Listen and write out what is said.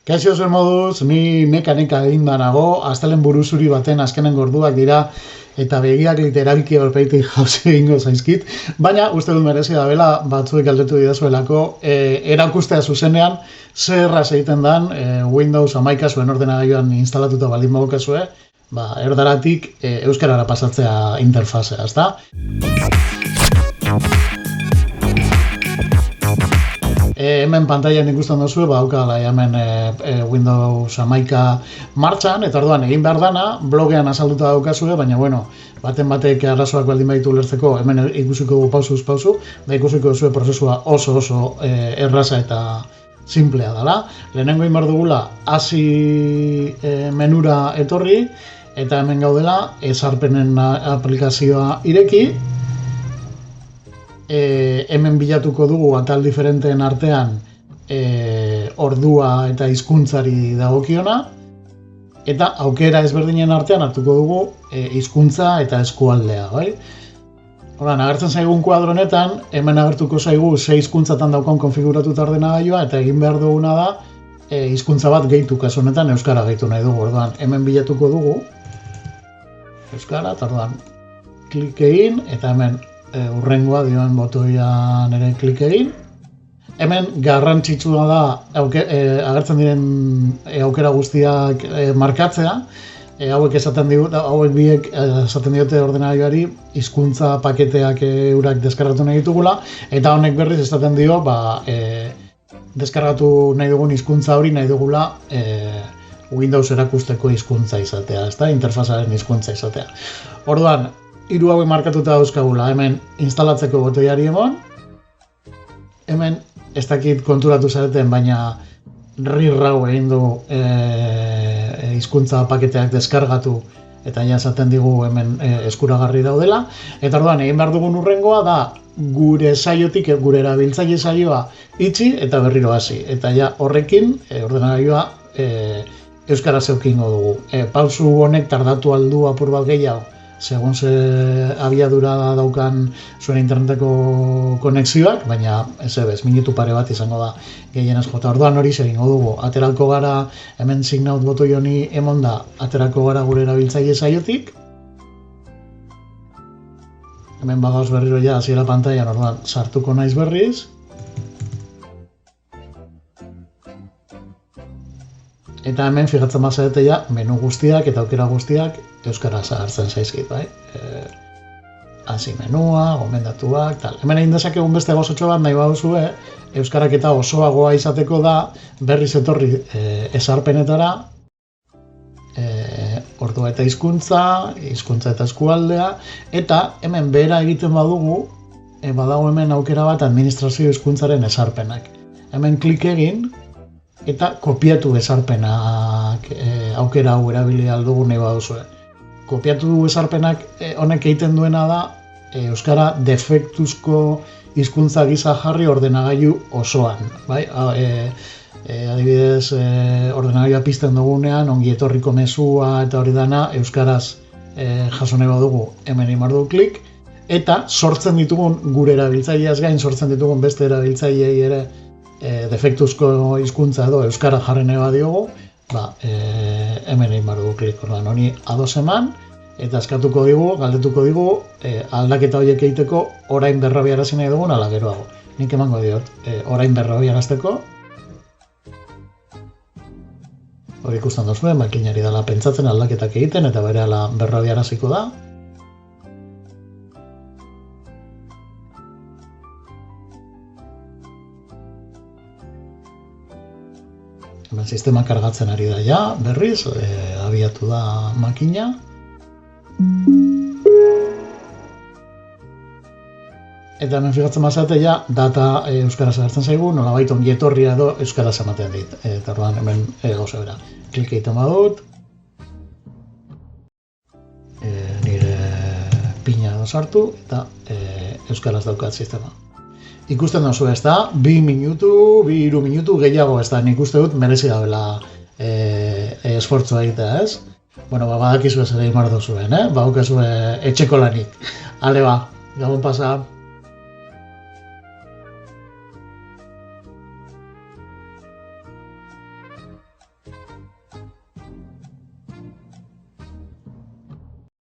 Kaixo zuen moduz, ni mekanika egin nago, astelen buruzuri baten azkenen gorduak dira, eta begiak literalki aurpeitik jauzi egingo zaizkit, baina uste dut merezi da bela, batzuek galdetu didazuelako, erakustea zuzenean, zer erraz egiten dan, Windows 11 zuen ordenagailuan instalatuta baldin badukazue, erdaratik euskarara pasatzea interfazea, ezta? Hemen pantailan ikusten duzu, daukala hemen Windows 11 martxan, eta orduan egin behar dana, blogean azalduta daukazue, baina bueno, baten batek arazoak baldin baditu ulertzeko, hemen ikusiko dugu pausuz pausu, da ikusiko duzu prozesua oso erraza eta simplea dela. Lehenengo egin behar dugula, hasi menura etorri, eta hemen gaudela, ezarpenen aplikazioa ireki, hemen bilatuko dugu atal diferenteen artean ordua eta hizkuntzari dagokiona, eta aukera ezberdinen artean hartuko dugu hizkuntza eta eskualdea, bai? Horan, agertzen zaigun kuadro honetan, hemen agertuko zaigu ze hizkuntzatan daukan konfiguratuta ordenagailua, eta egin behar duguna da hizkuntza bat gehitu, kasu honetan euskara gehitu nahi dugu. Orduan, hemen bilatuko dugu euskara, eta orduan klik egin, eta hemen urrengoa dioen botoian ere klik egin. Hemen garrantzitsua da agertzen diren aukera guztiak markatzea. Hauek biek esaten diote ordenagailuari hizkuntza paketeak eurak deskargatu nahi ditugula, eta honek berriz esaten dio deskargatu nahi dugun hizkuntza hori nahi dugula Windows erakusteko hizkuntza izatea, ezta? Interfazaren hizkuntza izatea. Orduan, hiru hauek markatuta dauzkagula, hemen instalatzeko botoiari emon, hemen ez dakit konturatu zareten, baina rirrau egin du hizkuntza paketeak deskargatu eta ja esaten digu hemen eskuragarri daudela, eta orduan egin behar dugun urrengoa da gure saiotik, gure erabiltzaile saioa itxi eta berriro hasi, eta ja horrekin ordenagailua euskaraz eukingo dugu. Pausu honek tardatu aldu apur bat gehiago, segun ze abiadura daukan zuen interneteko konexioak, baina minutu pare bat izango da gehienez jota. Orduan hori egingo dugu, aterako gara, hemen sign out botoi honi emon da, aterako gara gure erabiltzaile saiotik. Hemen bagauz berriro ja, hasiera pantailan, orduan sartuko naiz berriz. Eta hemen fijatzen bazarete ja, menu guztiak eta aukera guztiak euskaraz agertzen zaizkit, bai? Hasi menua, gomendatuak, tal. Hemen egin dezakegun beste gozotxo bat nahi baduzue, euskarak eta osoagoa izateko da, berriz etorri ezarpenetara, ordua eta hizkuntza eta eskualdea, eta hemen behera egiten badugu, badago hemen aukera bat administrazio hizkuntzaren ezarpenak. Hemen klik egin, eta kopiatu ezarpenak aukera hau erabili aldugu nahi baduzue. Kopiatu ezarpenak honek egiten duena da euskara defektuzko hizkuntza gisa jarri ordenagailu osoan. Bai? Adibidez, ordenagailua pizten dugunean, ongi etorriko mezua eta hori dana euskaraz jaso nahi badugu hemen egin behar dugu klik, eta sortzen ditugun gure erabiltzaileaz gain sortzen ditugun beste erabiltzaileei ere defektuzko hizkuntza edo euskara jarri nahi badiogu, hemen egin behar dugu klik. Orduan, honi ados eman, eta eskatuko digu, galdetuko digu, aldaketa horiek egiteko orain berrabiarazi nahi dugun ala geroago. Nik emango diot, orain berrabiarazteko. Hori ikusten duzue, makinari dela pentsatzen aldaketak egiten, eta berehala berrabiaraziko da. Hemen sistema kargatzen ari da ja, berriz, abiatu da makina. Eta hemen fijatzen bazate ja, data euskaraz agertzen zaigu, nolabait ongi etorria edo euskaraz ematen dit. Eta orduan hemen gauza bera. Klik egiten badut. Nire pina edo sartu, eta euskaraz daukat sistema. Ikusten duzu, ez da, 2 minutu, 3 minutu gehiago, ez da, nik uste dut merezi dabela esfortzua egitea, ez? Bueno, badakizu ez ere imar duzuen, baukazue etxeko lanik. Ale ba, gabon pasa.